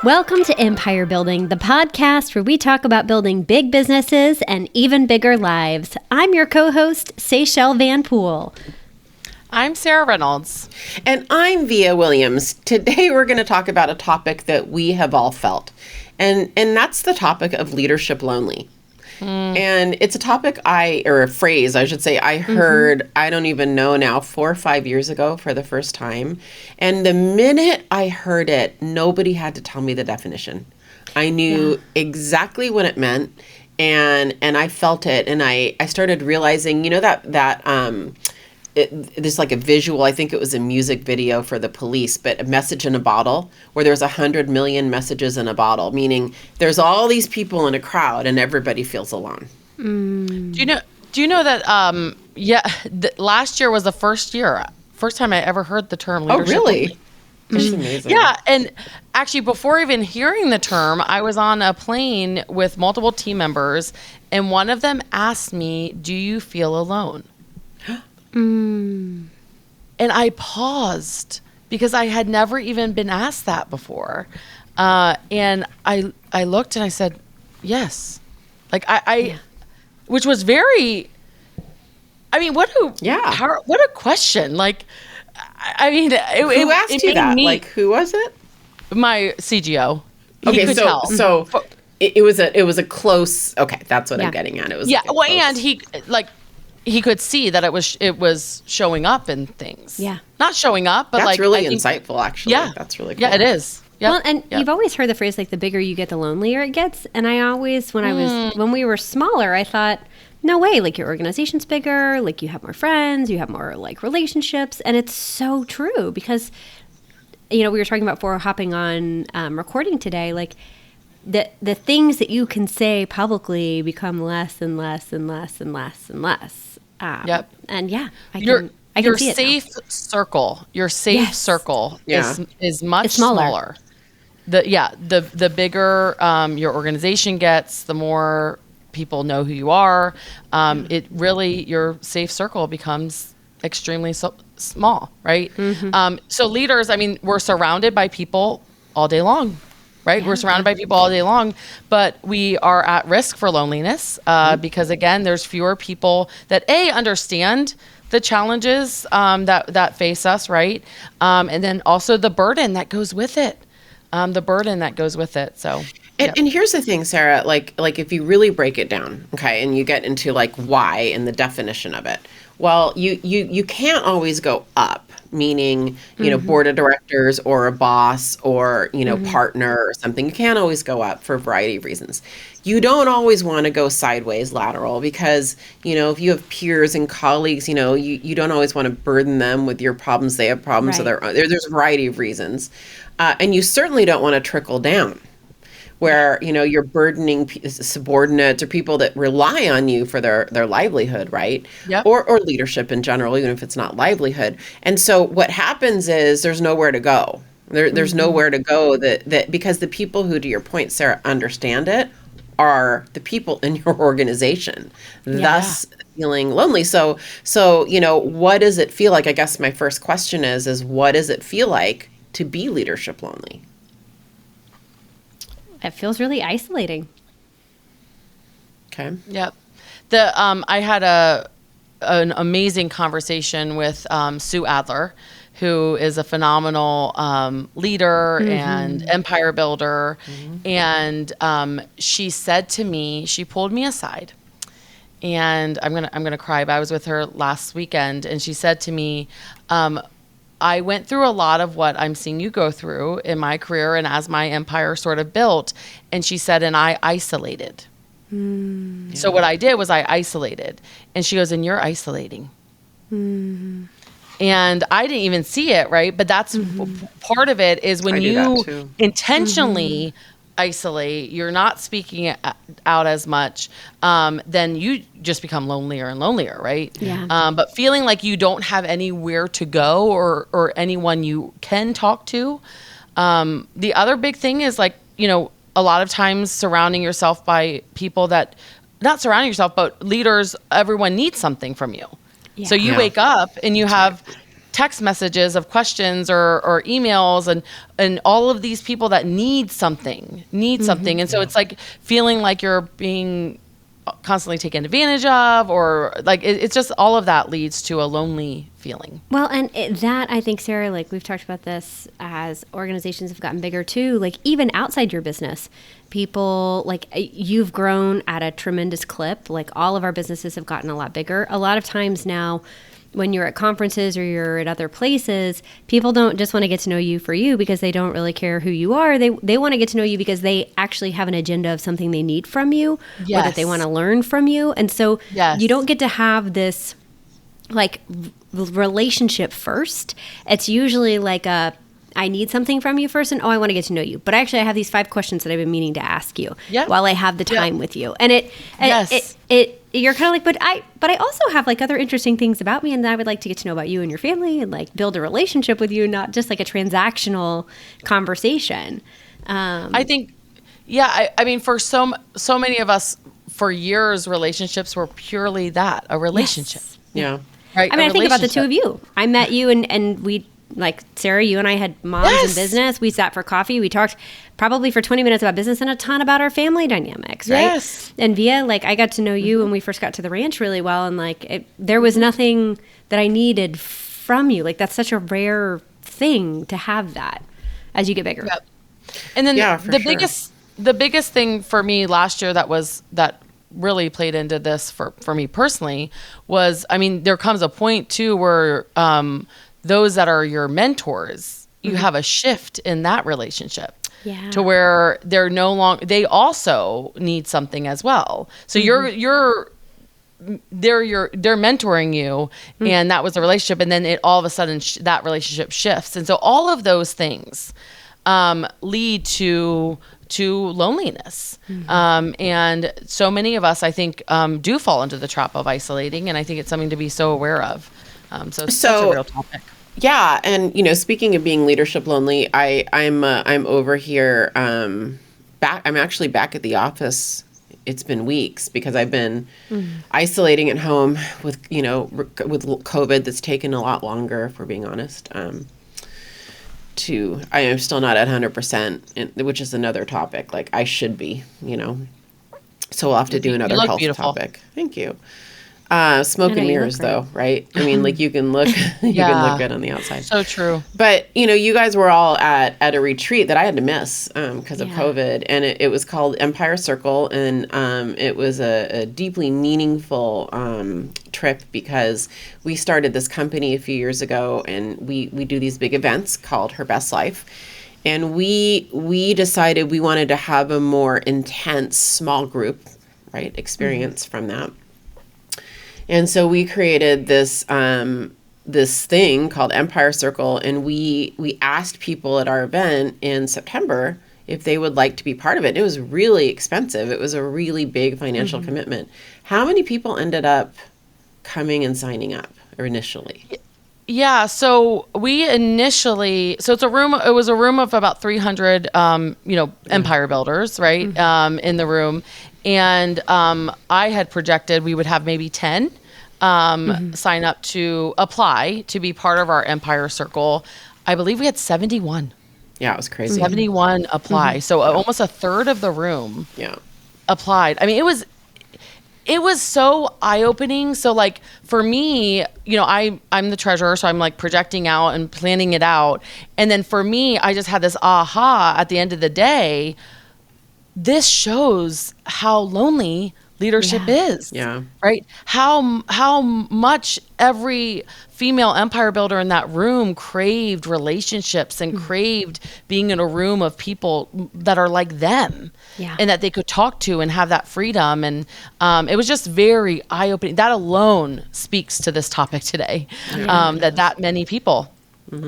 Welcome to Empire Building, the podcast where we talk about building big businesses and even bigger lives. I'm your co-host, Seychelle Van Poole. I'm Sarah Reynolds. And I'm Via Williams. Today we're going to talk about a topic that we have all felt. And that's the topic of leadership lonely. And it's a topic or a phrase, I should say, I heard, I don't even know now, 4 or 5 years ago for the first time. And the minute I heard it, nobody had to tell me the definition. I knew exactly what it meant, and I felt it. And I started realizing, you know, there's like a visual, I think it was a music video for the Police, but a message in a bottle where there's 100 million messages in a bottle, meaning there's all these people in a crowd and everybody feels alone. Do you know that, last year was the first time I ever heard the term leadership. Oh, really? Lonely. That's amazing. Yeah, and actually before even hearing the term, I was on a plane with multiple team members, and one of them asked me, "Do you feel alone?" And I paused because I had never even been asked that before. And I looked and I said, yes. Like which was very, I mean, what a question. Like, I mean, who asked you that? Like, who was it? My CGO. Okay, so it was a close, okay, that's what I'm getting at. It was and he could see that it was showing up in things. Yeah. Not showing up, but that's really insightful, actually. Yeah. That's really cool. Yeah, it is. Yep. Well, and you've always heard the phrase, like, the bigger you get, the lonelier it gets. And I always, when we were smaller, I thought, no way, like, your organization's bigger, like, you have more friends, you have more, like, relationships. And it's so true because, you know, we were talking about before hopping on recording today, like, the things that you can say publicly become less and less and less and less and less. Yep. And I can your see it safe now. circle, your safe circle is much It's smaller. smaller. The bigger your organization gets, the more people know who you are. It really, your safe circle becomes extremely small, right? So leaders, I mean, we're surrounded by people all day long. Right? Yeah. We're surrounded by people all day long, but we are at risk for loneliness because, again, there's fewer people that, understand the challenges that face us, right? And then also the burden that goes with it. So, and here's the thing, Sarah, like if you really break it down, okay, and you get into like why and the definition of it, well, you can't always go up, meaning, you know, board of directors or a boss or, you know, partner or something. You can't always go up for a variety of reasons. You don't always want to go sideways, lateral, because, you know, if you have peers and colleagues, you know, you don't always want to burden them with your problems. They have problems of their own. There's a variety of reasons. And you certainly don't want to trickle down, where, you know, you're burdening subordinates or people that rely on you for their livelihood, right? Yep. Or leadership in general, even if it's not livelihood. And so what happens is there's nowhere to go. There's nowhere to go that because the people who, to your point, Sarah, understand it are the people in your organization, thus feeling lonely. So, you know, what does it feel like? I guess my first question is what does it feel like to be leadership lonely? It feels really isolating. Okay. Yep. I had an amazing conversation with Sue Adler, who is a phenomenal leader and empire builder. And she said to me, she pulled me aside, and I'm gonna cry, but I was with her last weekend, and she said to me, I went through a lot of what I'm seeing you go through in my career and as my empire sort of built. And she said, and I isolated. So what I did was I isolated. And she goes, and you're isolating. And I didn't even see it, right? But that's part of it is when you intentionally isolate, you're not speaking out as much, then you just become lonelier and lonelier, right? Yeah. But feeling like you don't have anywhere to go or anyone you can talk to. The other big thing is, like, you know, a lot of times surrounding yourself by people that, not surrounding yourself, but leaders, everyone needs something from you. Yeah. So you wake up and you have text messages of questions or emails and all of these people that need something. And so it's like feeling like you're being constantly taken advantage of, or like it's just all of that leads to a lonely feeling. Well, and that, I think, Sarah, like we've talked about this as organizations have gotten bigger too, like even outside your business, people, like you've grown at a tremendous clip. Like all of our businesses have gotten a lot bigger. A lot of times now, when you're at conferences or you're at other places, people don't just want to get to know you for you because they don't really care who you are. They want to get to know you because they actually have an agenda of something they need from you or that they want to learn from you. And so you don't get to have this like relationship first. It's usually like I need something from you first, and I want to get to know you. But actually, I have these 5 questions that I've been meaning to ask you while I have the time with you. And you're kind of like, but I also have like other interesting things about me, and I would like to get to know about you and your family, and like build a relationship with you, not just like a transactional conversation. I think, I mean, for so many of us, for years, relationships were purely that, a relationship. Yes. Yeah. Right. I mean, I think about the two of you. I met you and we, like Sarah, you and I had moms in business. We sat for coffee. We talked probably for 20 minutes about business and a ton about our family dynamics, right? Yes. And Via, like I got to know you when we first got to the ranch really well. And like there was nothing that I needed from you. Like that's such a rare thing to have that as you get bigger. Yep. And then the biggest thing for me last year that really played into this for me personally was, I mean, there comes a point too where those that are your mentors, you have a shift in that relationship to where they're no longer, they also need something as well. So they're mentoring you, and that was the relationship. And then it all of a sudden that relationship shifts. And so all of those things lead to loneliness. And so many of us, I think, do fall into the trap of isolating. And I think it's something to be so aware of. So it's such a real topic. Yeah, and speaking of being leadership lonely, I'm over here back. I'm actually back at the office. It's been weeks because I've been isolating at home with with COVID. That's taken a lot longer, if we're being honest. I am still not at 100%, which is another topic. Like I should be, So we'll have to do another health topic. Thank you. Smoke and mirrors though, right? I mean, like you can look, you can look good on the outside. So true. But, you guys were all at a retreat that I had to miss because of COVID, and it was called Empire Circle, and it was a deeply meaningful trip because we started this company a few years ago, and we do these big events called Her Best Life. And we decided we wanted to have a more intense small group, right, experience from that. And so we created this this thing called Empire Circle, and we asked people at our event in September if they would like to be part of it. It was really expensive. It was a really big financial commitment. How many people ended up coming and signing up initially? Yeah, so we initially, it was a room of about 300, empire builders, right, in the room. And I had projected we would have maybe 10 sign up to apply to be part of our Empire Circle. I believe we had 71. Yeah, it was crazy. 71 apply. So almost a third of the room applied. I mean, it was so eye-opening. So like for me, I'm the treasurer, so I'm like projecting out and planning it out. And then for me, I just had this aha at the end of the day. This shows how lonely leadership is. Yeah. Right? How much every female empire builder in that room craved relationships and craved being in a room of people that are like them. Yeah. And that they could talk to and have that freedom. And it was just very eye-opening. That alone speaks to this topic today. That many people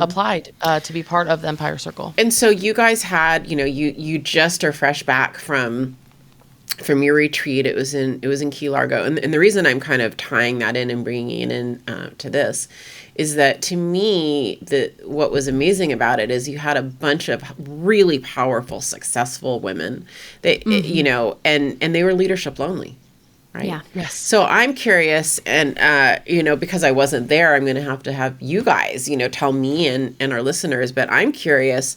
applied to be part of the Empire Circle. And so you guys had, you just are fresh back from your retreat. It was in Key Largo. And the reason I'm kind of tying that in and bringing it in to this is that to me, what was amazing about it is you had a bunch of really powerful, successful women that, and they were leadership lonely. right? Yeah. Yes. So I'm curious, and because I wasn't there, I'm going to have you guys, tell me and our listeners. But I'm curious,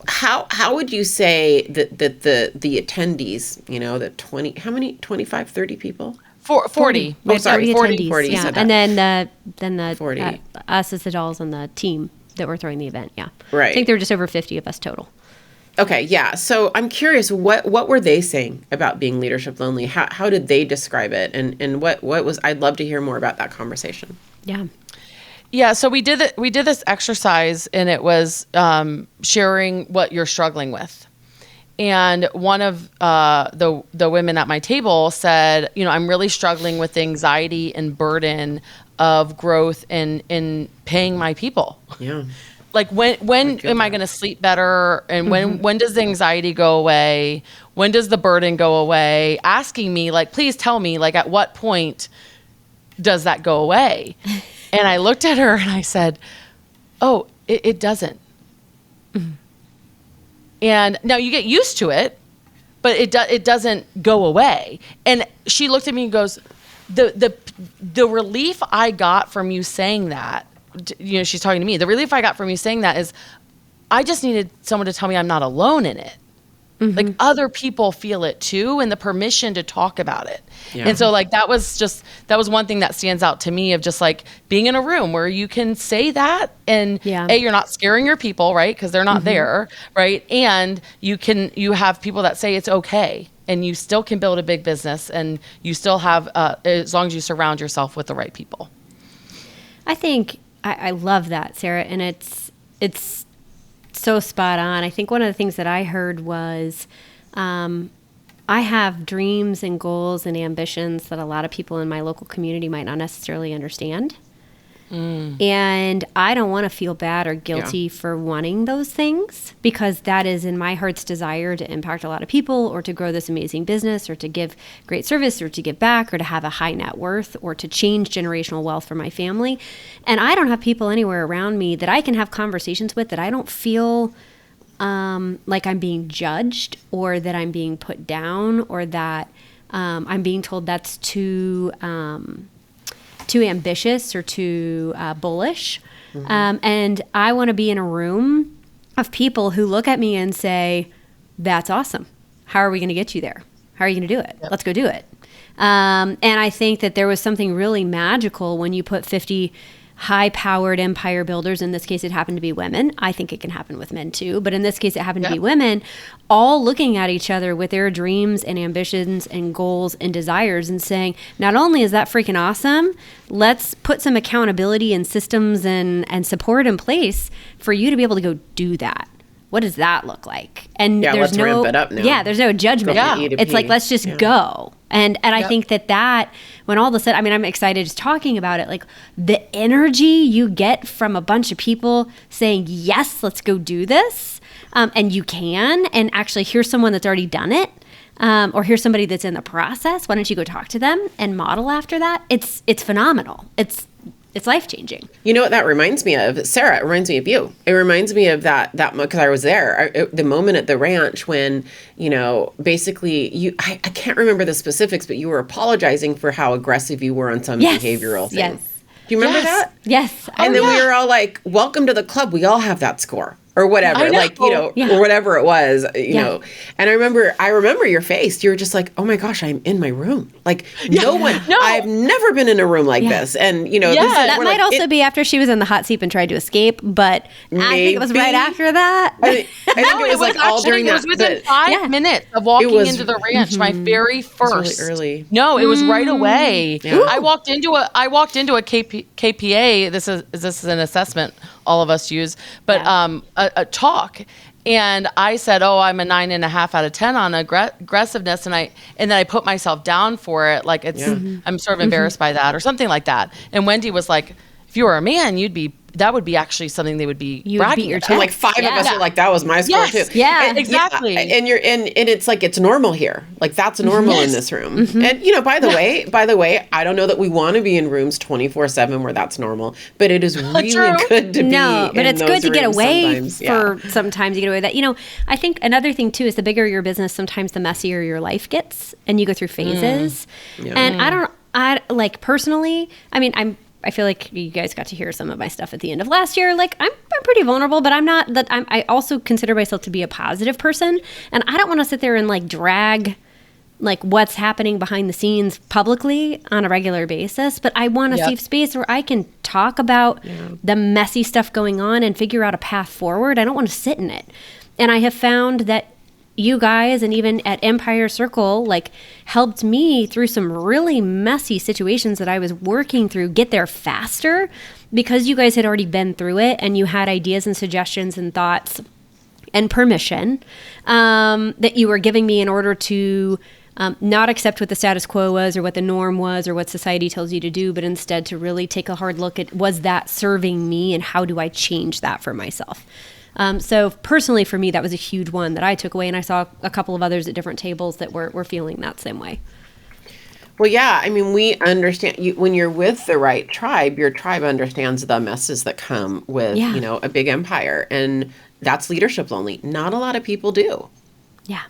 how would you say that the attendees, the 20, how many, 25, 30 people? 40. We had 40 attendees, 40, you yeah. said that. And then the 40. Us as the dolls and the team that were throwing the event. Yeah. Right. I think there were just over 50 of us total. Okay, yeah. So I'm curious, what were they saying about being leadership lonely? How did they describe it? And what was, I'd love to hear more about that conversation. Yeah. Yeah, so we did this exercise, and it was sharing what you're struggling with. And one of the women at my table said, I'm really struggling with the anxiety and burden of growth in paying my people. Yeah. Like when am I going to sleep better? And when does the anxiety go away? When does the burden go away? Asking me, like, please tell me, like, at what point does that go away? And I looked at her and I said, oh, it doesn't. And now you get used to it, but it doesn't go away. And she looked at me and goes, the relief I got from you saying that, she's talking to me. The relief I got from you saying that is I just needed someone to tell me I'm not alone in it. Like other people feel it too, and the permission to talk about it. Yeah. And so like that was one thing that stands out to me of just like being in a room where you can say that and you're not scaring your people, right? Because they're not there, right? And you have people that say it's okay, and you still can build a big business, and you still have as long as you surround yourself with the right people. I think I love that, Sarah, and it's so spot on. I think one of the things that I heard was I have dreams and goals and ambitions that a lot of people in my local community might not necessarily understand. And I don't want to feel bad or guilty for wanting those things, because that is in my heart's desire to impact a lot of people, or to grow this amazing business, or to give great service, or to give back, or to have a high net worth, or to change generational wealth for my family. And I don't have people anywhere around me that I can have conversations with that I don't feel like I'm being judged, or that I'm being put down, or that I'm being told that's too ambitious or too bullish. And I want to be in a room of people who look at me and say, that's awesome. How are we going to get you there? How are you going to do it? Let's go do it. And I think that there was something really magical when you put 50 high-powered empire builders, in this case it happened to be women. I think it can happen with men too, but in this case it happened to be women, all looking at each other with their dreams and ambitions and goals and desires, and saying, not only is that freaking awesome, let's put some accountability and systems and support in place for you to be able to go do that. What does that look like? And there's let's ramp it up now. Yeah, there's no judgment. It's like, let's just go. And I think that when all of a sudden, I mean, I'm excited just talking about it, like the energy you get from a bunch of people saying, yes, let's go do this. And you can, and actually here's someone that's already done it. Or here's somebody that's in the process. Why don't you go talk to them and model after that? It's phenomenal. It's life-changing. You know what that reminds me of? Sarah, it reminds me of you. It reminds me of that because I was there. The moment at the ranch when, basically I can't remember the specifics, but you were apologizing for how aggressive you were on some behavioral things. Yes. Do you remember that? Yes. And then we were all like, welcome to the club. We all have that score. Or whatever, or whatever it was, you know. And I remember your face. You were just like, "Oh my gosh, I'm in my room." Like I've never been in a room like this. And this is, that might also be after she was in the hot seat and tried to escape, but I think it was right after that. I think it was like all during that. It was within 5 minutes of walking into the ranch. My very first. Really early. No, it was right away. Yeah. I walked into a KPA. This is an assessment all of us use, but a talk, and I said, "Oh, I'm a 9.5 out of 10 on aggressiveness," and then I put myself down for it, like I'm sort of embarrassed by that or something like that. And Wendy was like, if you were a man, that would be actually something they would be You would beat bragging your about. chest. Like 5 of Yeah. us are like, that was my score Yes. too. Yeah. Exactly. And you're and it's like it's normal here. Like that's normal in Yes. this room. And by the way, I don't know that we want to be in rooms 24/7 where that's normal, but it is really True. good to be. No, but in it's those good to get rooms away sometimes. Yeah. sometimes you get away with that. I think another thing too is the bigger your business, sometimes the messier your life gets, and you go through phases. And I like personally, I feel like you guys got to hear some of my stuff at the end of last year. Like I'm pretty vulnerable, but I'm not that. I also consider myself to be a positive person, and I don't want to sit there and like drag like what's happening behind the scenes publicly on a regular basis. But I want a Yep. safe space where I can talk about the messy stuff going on and figure out a path forward. I don't want to sit in it, and I have found that you guys and even at Empire Circle like helped me through some really messy situations that I was working through get there faster because you guys had already been through it and you had ideas and suggestions and thoughts and permission that you were giving me in order to not accept what the status quo was or what the norm was or what society tells you to do, but instead to really take a hard look at, was that serving me and how do I change that for myself? So personally for me, that was a huge one that I took away, and I saw a couple of others at different tables that were feeling that same way. Well, yeah. I mean, we understand when you're with the right tribe, your tribe understands the messes that come with, Yeah. a big empire. And that's leadership lonely. Not a lot of people do. Yeah.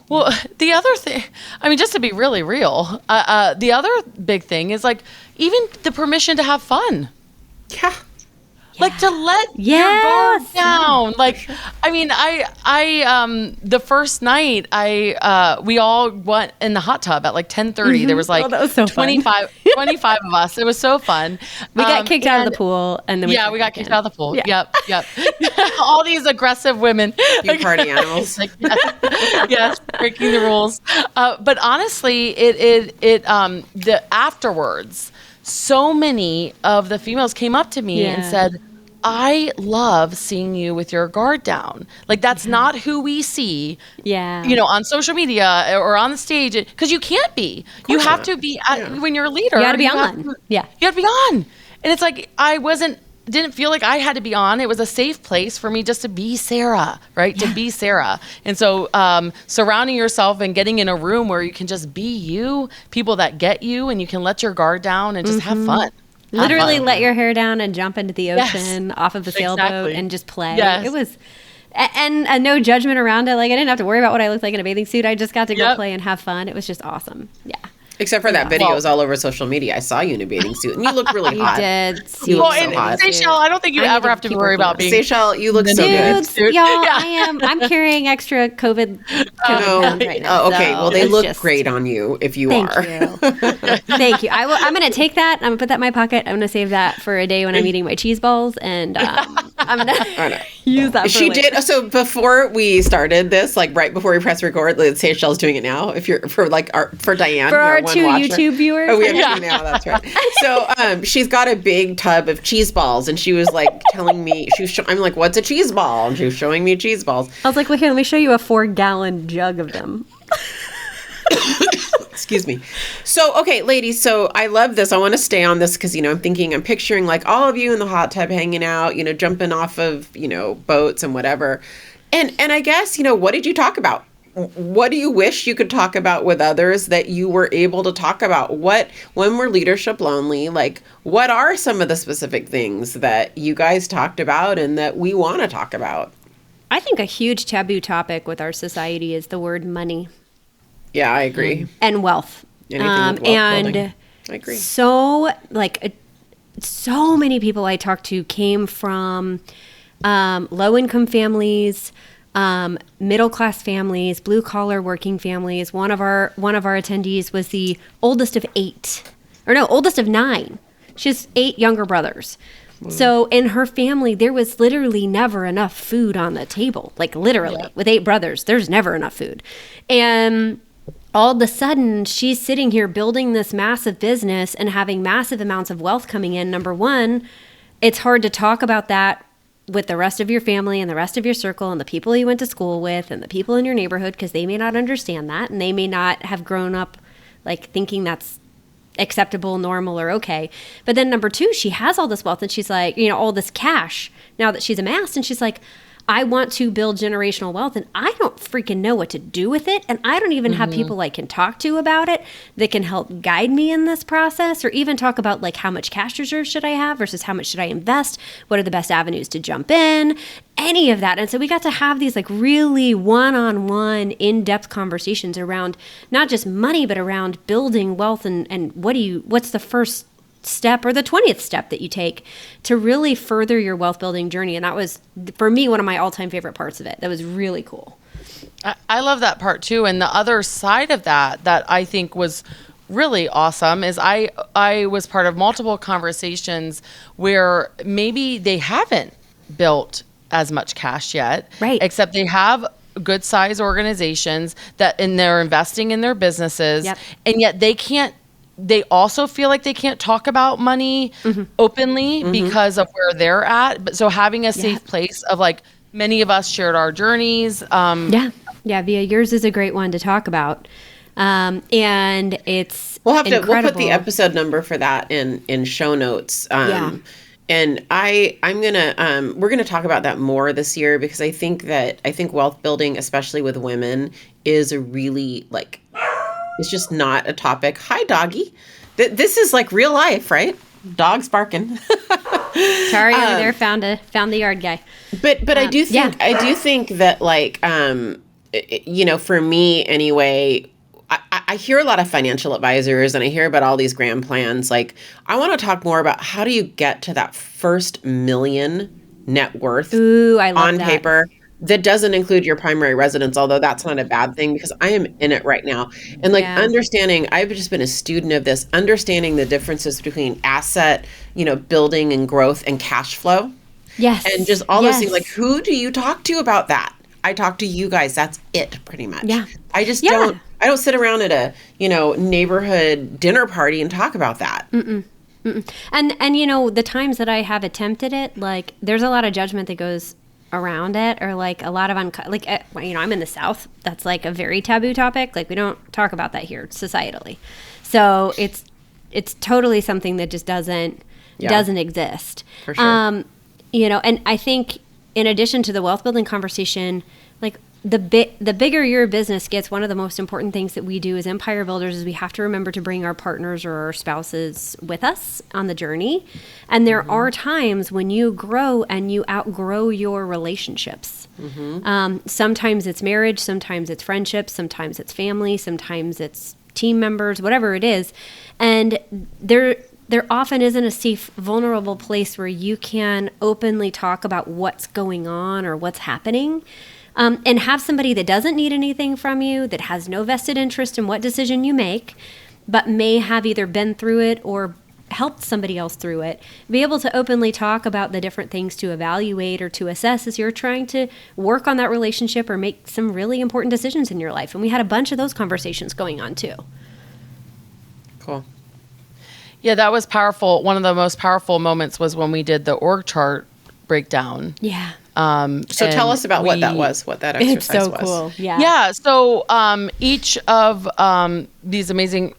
Well, the other thing, just to be really real, the other big thing is like even the permission to have fun. Yeah. Like to let your Yes. guard down. Like, the first night we all went in the hot tub at like 10:30. There was like Oh, that was so fun. 25 of us. It was so fun. We got kicked out of the pool, and then we got kicked out of the pool. Yeah. Yep. All these aggressive women. You party animals. Like, yes, breaking the rules. But honestly, the afterwards, so many of the females came up to me and Yeah. said, I love seeing you with your guard down. Like that's not who we see, Yeah. on social media or on the stage, because you can't be. You have to be when you're a leader. You got to be have on. to- Yeah. You have to be on. And it's like didn't feel like I had to be on. It was a safe place for me just to be Sarah, right? To be Sarah. And so surrounding yourself and getting in a room where you can just be you, people that get you, and you can let your guard down and just have fun. Literally let your hair down and jump into the Yes. ocean off of the sailboat Exactly. and just play. Yes. It was, and no judgment around it. Like I didn't have to worry about what I looked like in a bathing suit. I just got to go Yep. play and have fun. It was just awesome. Yeah. Except for that video Well- was all over social media. I saw you in a bathing suit, and you look really You hot. did. You Well, look so and hot. Seychelle, I don't think you I need ever to have to keep worry working about on being. Seychelle, you look so good. Dudes, Dude. y'all, Yeah. I'm carrying extra COVID pounds right now. Oh, okay. so Well, they it's look just- great on you if you Thank are. you. Thank you. I'm going to take that. I'm going to put that in my pocket. I'm going to save that for a day when I'm eating my cheese balls, and I'm going to use that for She later. did. So before we started this, like right before we press record, let's say Seychelle's doing it now. If you're for Diane, For our one 2 watcher. YouTube viewers. Oh, we have two now. That's right. So she's got a big tub of cheese balls, and she was like telling me I'm like, "What's a cheese ball?" And she was showing me cheese balls. I was like, well, here, let me show you a 4-gallon jug of them. Excuse me. So, okay, ladies, so I love this. I want to stay on this because, I'm picturing like all of you in the hot tub hanging out, jumping off of, boats and whatever. And I guess, what did you talk about? What do you wish you could talk about with others that you were able to talk about? When we're leadership lonely, like what are some of the specific things that you guys talked about and that we want to talk about? I think a huge taboo topic with our society is the word money Yeah, I agree. and wealth. Anything with wealth and building. I agree. so many people I talked to came from low income families, middle class families, blue collar working families. One of our attendees was the oldest of 9. She has 8 younger brothers. So in her family, there was literally never enough food on the table. Like literally, with 8 brothers, there's never enough food. And all of a sudden, she's sitting here building this massive business and having massive amounts of wealth coming in. Number one, it's hard to talk about that with the rest of your family and the rest of your circle and the people you went to school with and the people in your neighborhood, because they may not understand that and they may not have grown up like thinking that's acceptable, normal, or okay. But then number two, she has all this wealth and she's like, all this cash now that she's amassed. And she's like, I want to build generational wealth and I don't freaking know what to do with it. And I don't even have people I can talk to about it that can help guide me in this process, or even talk about like how much cash reserves should I have versus how much should I invest? What are the best avenues to jump in? Any of that. And so we got to have these like really one-on-one in-depth conversations around not just money, but around building wealth and what's the first step or the 20th step that you take to really further your wealth building journey. And that was, for me, one of my all-time favorite parts of it. That was really cool. I love that part too. And the other side of that I think was really awesome is I was part of multiple conversations where maybe they haven't built as much cash yet, right? Except they have good size organizations and they're investing in their businesses, yep. And yet they also feel like they can't talk about money openly because of where they're at. But so having a safe place of like, many of us shared our journeys. Yeah, Via, yours is a great one to talk about. And it's we'll put the episode number for that in show notes. And I'm gonna we're gonna talk about that more this year, because I think wealth building, especially with women, is a really like, it's just not a topic. Hi, doggy. This is like real life, right? Dog's barking. Sorry, over there found the yard guy. But I do think that like for me anyway, I hear a lot of financial advisors and I hear about all these grand plans. Like, I want to talk more about how do you get to that first million net worth. Ooh, I love on that. paper. That doesn't include your primary residence, although that's not a bad thing, because I am in it right now. And like understanding, I've just been a student of this, understanding the differences between asset, building and growth and cash flow. Yes. And just all those things. Like, who do you talk to about that? I talk to you guys. That's it, pretty much. Yeah. I just don't sit around at a, neighborhood dinner party and talk about that. Mm-mm. Mm-mm. And the times that I have attempted it, like, there's a lot of judgment that goes around it, or like a lot of I'm in the South. That's like a very taboo topic. Like, we don't talk about that here societally. So it's totally something that just doesn't exist. For sure. And I think in addition to the wealth building conversation, like the bigger your business gets, one of the most important things that we do as empire builders is we have to remember to bring our partners or our spouses with us on the journey. And there are times when you grow and you outgrow your relationships. Sometimes it's marriage, sometimes it's friendships, sometimes it's family, sometimes it's team members, whatever it is. And there often isn't a safe, vulnerable place where you can openly talk about what's going on or what's happening. And have somebody that doesn't need anything from you, that has no vested interest in what decision you make, but may have either been through it or helped somebody else through it, be able to openly talk about the different things to evaluate or to assess as you're trying to work on that relationship or make some really important decisions in your life. And we had a bunch of those conversations going on too. Cool. Yeah, that was powerful. One of the most powerful moments was when we did the org chart breakdown. Yeah. So tell us about what that was, what that exercise was. It's so cool. Yeah. Yeah. So each of these amazing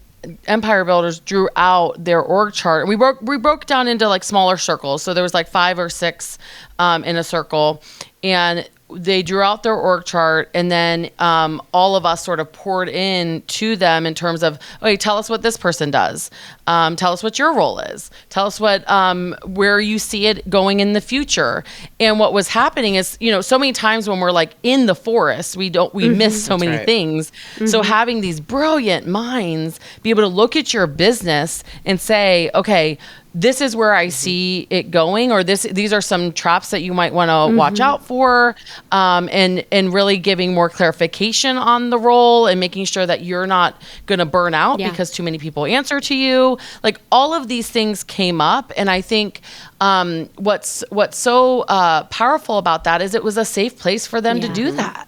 empire builders drew out their org chart, and we broke down into like smaller circles. So there was like 5 or 6 in a circle, and they drew out their org chart, and then all of us sort of poured in to them in terms of, okay, tell us what this person does. Tell us what your role is. Tell us what where you see it going in the future. And what was happening is, so many times when we're like in the forest, we miss so many things. So having these brilliant minds be able to look at your business and say, okay, this is where I see it going, or these are some traps that you might want to watch out for, and really giving more clarification on the role and making sure that you're not going to burn out because too many people answer to you. Like, all of these things came up, and I think what's so powerful about that is it was a safe place for them to do that.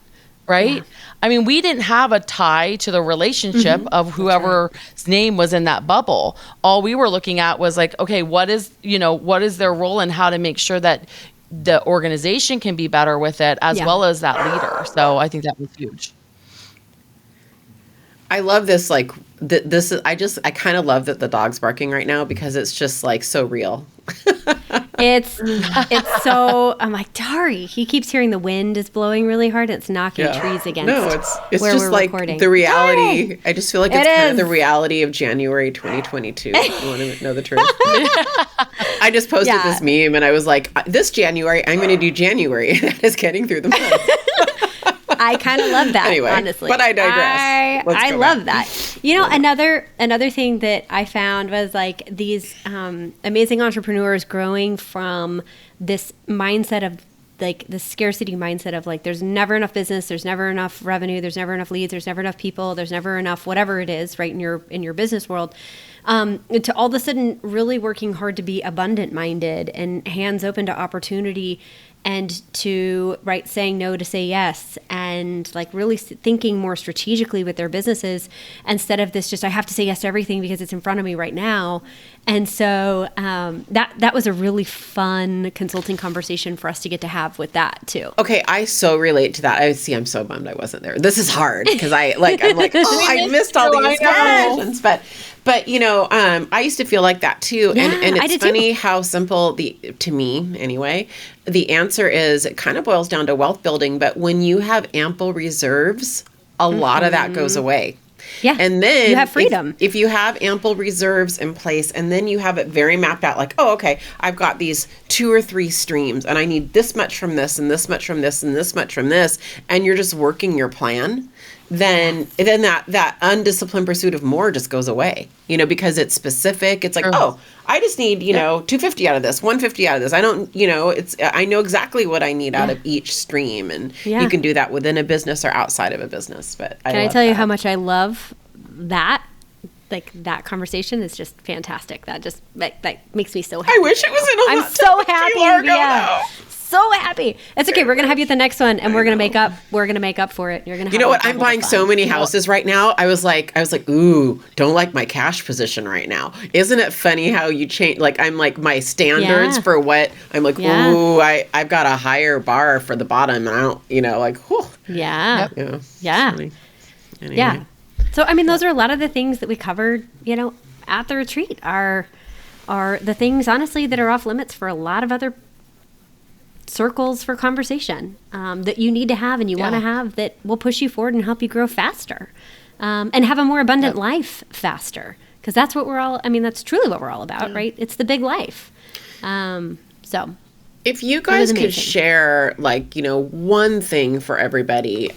Right? Yeah. I mean, we didn't have a tie to the relationship of whoever's name was in that bubble. All we were looking at was like, okay, what is their role and how to make sure that the organization can be better with it as well as that leader. So I think that was huge. I love this. Like this is. I kind of love that the dog's barking right now because it's just like so real. It's so, I'm like, Dari, he keeps hearing the wind is blowing really hard. It's knocking trees against No, it's where just we're like recording. the reality. Dari! I just feel like it's kind of the reality of January 2022. You want to know the truth? I just posted this meme and I was like, this January, I'm going to do January. That is getting through the month. I kind of love that, anyway, honestly. But I digress. I love that. You know, another thing that I found was like these amazing entrepreneurs growing from this mindset of like the scarcity mindset of like there's never enough business, there's never enough revenue, there's never enough leads, there's never enough people, there's never enough whatever it is, right, in your business world. To all of a sudden really working hard to be abundant minded and hands open to opportunity and to saying no to say yes, and like really thinking more strategically with their businesses instead of this just I have to say yes to everything because it's in front of me right now. And so that was a really fun consulting conversation for us to get to have with that too. Okay, I so relate to that. I'm so bummed I wasn't there. This is hard because I'm like, oh, I missed all these conversations. But you know, I used to feel like that too. Yeah, and it's funny how simple to me anyway, the answer is it kind of boils down to wealth building. But when you have ample reserves, a lot of that goes away. Yeah. And then you have freedom. If you have ample reserves in place and then you have it very mapped out, like, oh, okay, I've got these 2 or 3 streams and I need this much from this and this much from this and this much from this, and you're just working your plan, then that undisciplined pursuit of more just goes away, you know, because it's specific. It's like, oh, I just need, you know, 250 out of this, 150 out of this. I don't, you know, I know exactly what I need out of each stream. And you can do that within a business or outside of a business. But can I tell you how much I love that? Like that conversation is just fantastic. That just that makes me so happy. I wish it was in a I'm so happy. Yeah. So happy. It's okay. We're gonna have you at the next one, and we're gonna make up for it. You're gonna. You know what? I'm buying so many houses right now. I was like, ooh, don't like my cash position right now. Isn't it funny how you change? Like I'm like my standards for what I'm like. Ooh, I've got a higher bar for the bottom, and I don't, you know, like. Whew. Yeah. Yep. Yeah. Anyway. Yeah. So I mean, those are a lot of the things that we covered, you know, at the retreat. Are the things honestly that are off limits for a lot of other circles for conversation that you need to have and you want to have that will push you forward and help you grow faster and have a more abundant life faster, because that's what that's truly what we're all about, right? It's the big life. So if you guys could share, like, you know, one thing for everybody,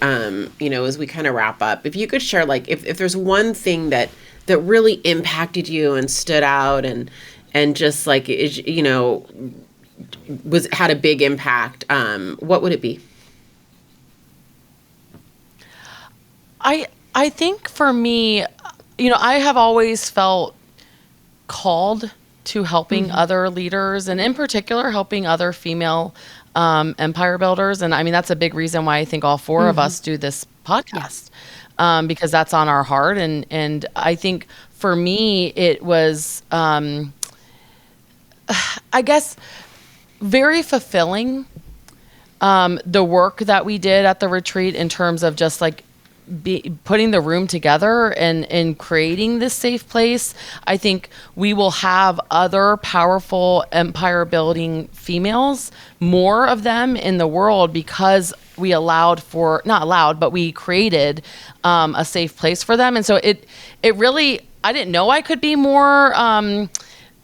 you know, as we kind of wrap up, if you could share, like, if there's one thing that really impacted you and stood out and just like, you know, had a big impact, what would it be? I think for me, you know, I have always felt called to helping other leaders, and in particular helping other female empire builders. And I mean, that's a big reason why I think all 4 of us do this podcast, because that's on our heart. And I think for me, it was, I guess, very fulfilling, the work that we did at the retreat in terms of just like putting the room together and creating this safe place. I think we will have other powerful empire building females, more of them in the world, because we we created a safe place for them. And so it really, I didn't know I could be more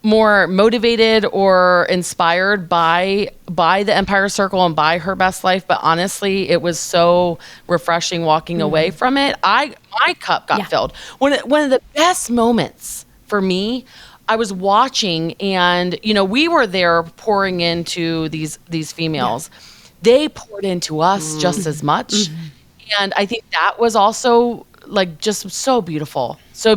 motivated or inspired by the Empire Circle and by Her Best Life. But honestly, it was so refreshing walking away from it. My cup got filled. One of the best moments for me, I was watching, and, you know, we were there pouring into these females. They poured into us just as much. And I think that was also like just so beautiful. So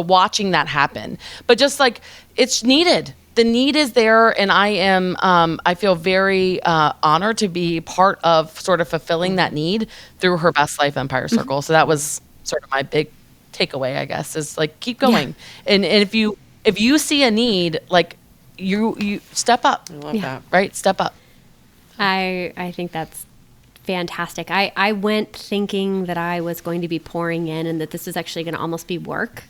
watching that happen, but just like, it's needed. The need is there. And I am, I feel very honored to be part of sort of fulfilling that need through Her Best Life Empire Circle. So that was sort of my big takeaway, I guess, is like, keep going. And if you see a need, like you step up. I love that. Right? Step up. I think that's fantastic. I went thinking that I was going to be pouring in and that this was actually going to almost be work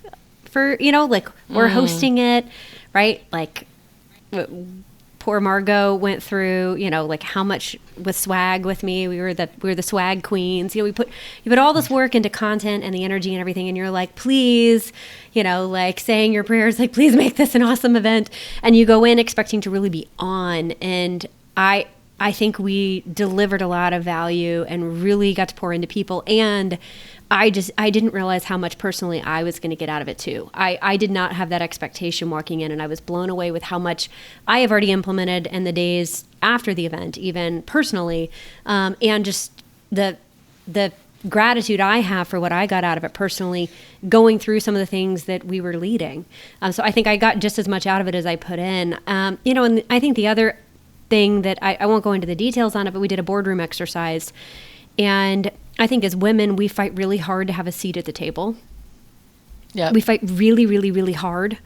for, like we're hosting it, right? Like poor Margot went through, like how much with swag with me. We were the swag queens. You put all this work into content and the energy and everything, and you're like, please, like saying your prayers, like, please make this an awesome event. And you go in expecting to really be on. And I think we delivered a lot of value and really got to pour into people. And I didn't realize how much personally I was going to get out of it too. I did not have that expectation walking in, and I was blown away with how much I have already implemented in the days after the event, even personally, and just the gratitude I have for what I got out of it personally, going through some of the things that we were leading. So I think I got just as much out of it as I put in. And I think the other thing that I won't go into the details on it, but we did a boardroom exercise. And I think as women, we fight really hard to have a seat at the table. Yeah, we fight really, really, really hard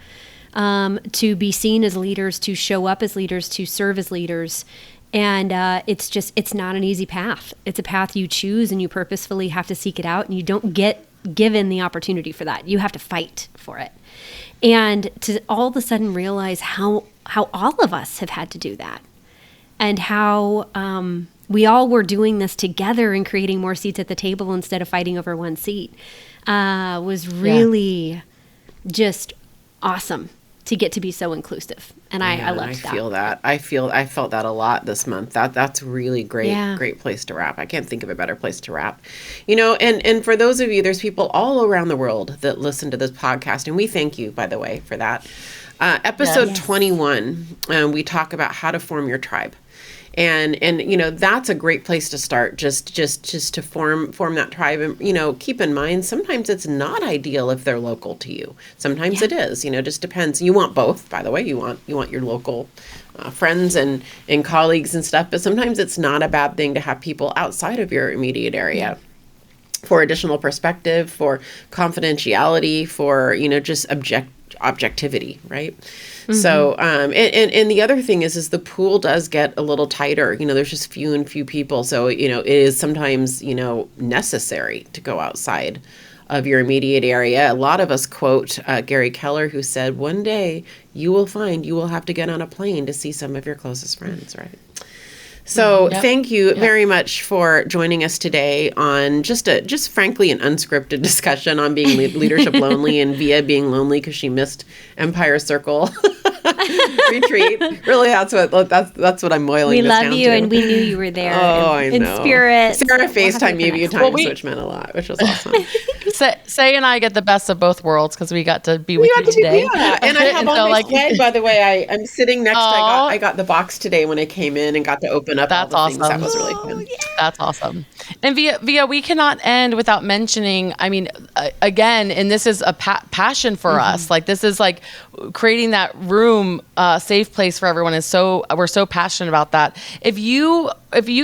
to be seen as leaders, to show up as leaders, to serve as leaders. And it's not an easy path. It's a path you choose, and you purposefully have to seek it out, and you don't get given the opportunity for that. You have to fight for it. And to all of a sudden realize how all of us have had to do that, and how we all were doing this together and creating more seats at the table instead of fighting over one seat was really just awesome to get to be so inclusive. And I loved that. I feel that. I felt that a lot this month. That's really great, great place to wrap. I can't think of a better place to wrap. And for those of you, there's people all around the world that listen to this podcast, and we thank you, by the way, for that. Episode 21, we talk about how to form your tribe. And that's a great place to start, just to form that tribe. And keep in mind, sometimes it's not ideal if they're local to you. Sometimes it is. Just depends. You want both, by the way. You want your local friends and colleagues and stuff. But sometimes it's not a bad thing to have people outside of your immediate area for additional perspective, for confidentiality, for just objectivity, right? Mm-hmm. So, and the other thing is the pool does get a little tighter. There's just few people. So, it is sometimes, necessary to go outside of your immediate area. A lot of us quote Gary Keller, who said, one day you will find you will have to get on a plane to see some of your closest friends, right? So thank you very much for joining us today on just frankly an unscripted discussion on being leadership lonely, and Via being lonely because she missed Empire Circle retreat. Really, that's what I'm boiling this down to. We love you, and we knew you were there. Oh, I know. In spirit. Sarah FaceTimed me a few times, which meant a lot, which was awesome. Say and I get the best of both worlds because we got to be with you today. And I have all my swag, by the way. I'm sitting next to, I got the box today when I came in and got to open up all the things. That was really fun. That's awesome. And Via, we cannot end without mentioning, again, and this is a passion for us. Like, this is like creating that room, safe place for everyone. We're so passionate about that. If you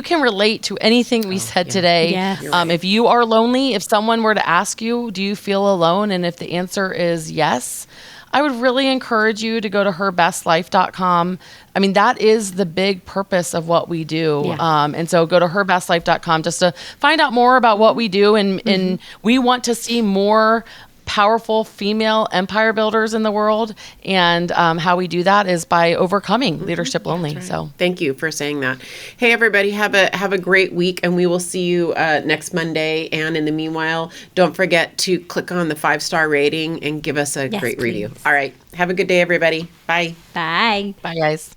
can relate to anything we said today, right. If you are lonely, if someone were to ask you, do you feel alone? And if the answer is yes, I would really encourage you to go to herbestlife.com. That is the big purpose of what we do. And so go to herbestlife.com just to find out more about what we do. And we want to see more powerful female empire builders in the world. And how we do that is by overcoming leadership lonely. Right. So thank you for saying that. Hey, everybody, have a great week, and we will see you next Monday. And in the meanwhile, don't forget to click on the 5-star rating and give us a great review. All right. Have a good day, everybody. Bye. Bye. Bye, guys.